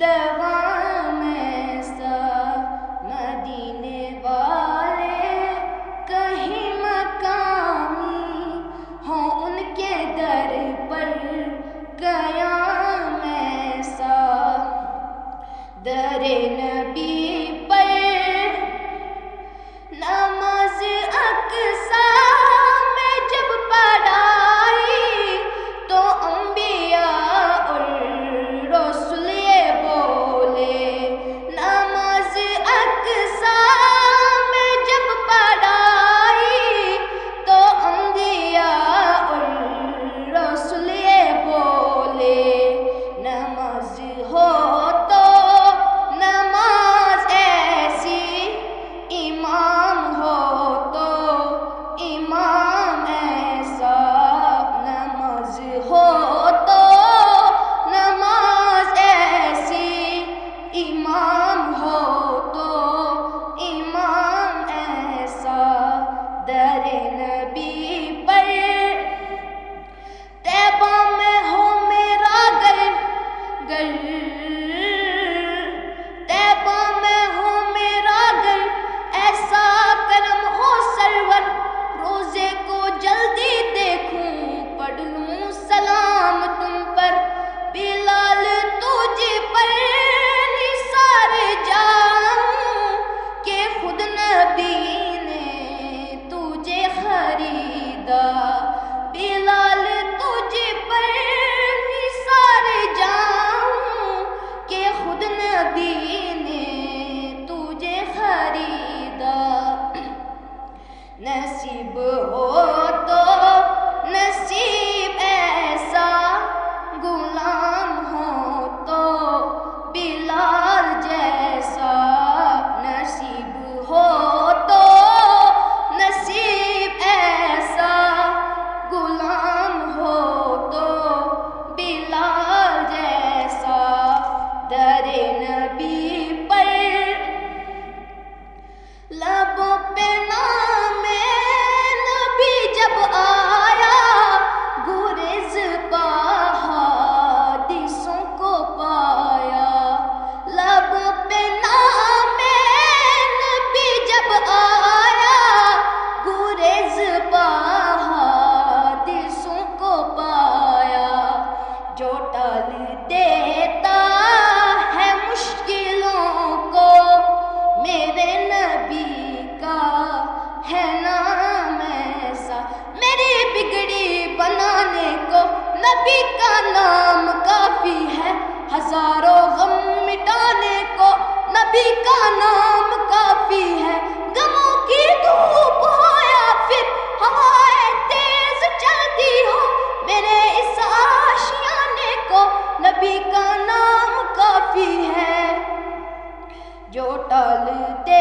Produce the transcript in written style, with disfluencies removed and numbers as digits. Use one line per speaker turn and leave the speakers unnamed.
دوام ایسا مدینے والے کہیں مقامی ہوں ان کے در پر قیام ایسا در نبی پر نماز اقصیٰ میں جب پڑھائی تو انبیاء اور رسول یہ بولے نماز اقصیٰ میں جب پڑھائی تو انبیاء اور رسول یہ بولے نماز ہو تو نماز ایسی امام ہو تو امام ایسا نماز ہو تو نماز ایسی امام ہو تو امام ایسا در نبی پر طیبہ میں ہو میرا گھر طیبہ میں ہو میرا گھر ایسا کرم ہو سرور روزے کو جلدی دیکھوں پڑھ لوں سلام تم پر بلال تجھ پر نثار جاؤں کہ خود نبی نے تجھے خریدا بلال تجھ پر نثار جاؤں کہ خود نبی نے تجھے خریدا نصیب ہو تو نصیب ایسا غلام ہو تو بلال جیسا نصیب ہو تو نصیب ایسا غلام ہو تو بلال جیسا در نبی پر لبوں پہ نام نبی جب آیا گریز حدیثوں کو پایا لبوں پہ نام نبی جب آیا گریز حدیثوں کو پایا جو ٹال دیتا ہے مشکلوں کو میرے نبی کا ہے نام ایسا میری بگڑی بنانے کو نبی کا نام کافی ہے ہزاروں غم مٹانے کو نبی کا نام کافی ہے غموں کی دھوپ ہو یا پھر ہوائیں تیز چلتی ہو میرے اس آشیانے کو نبی کا نام کافی ہے جو ٹالتے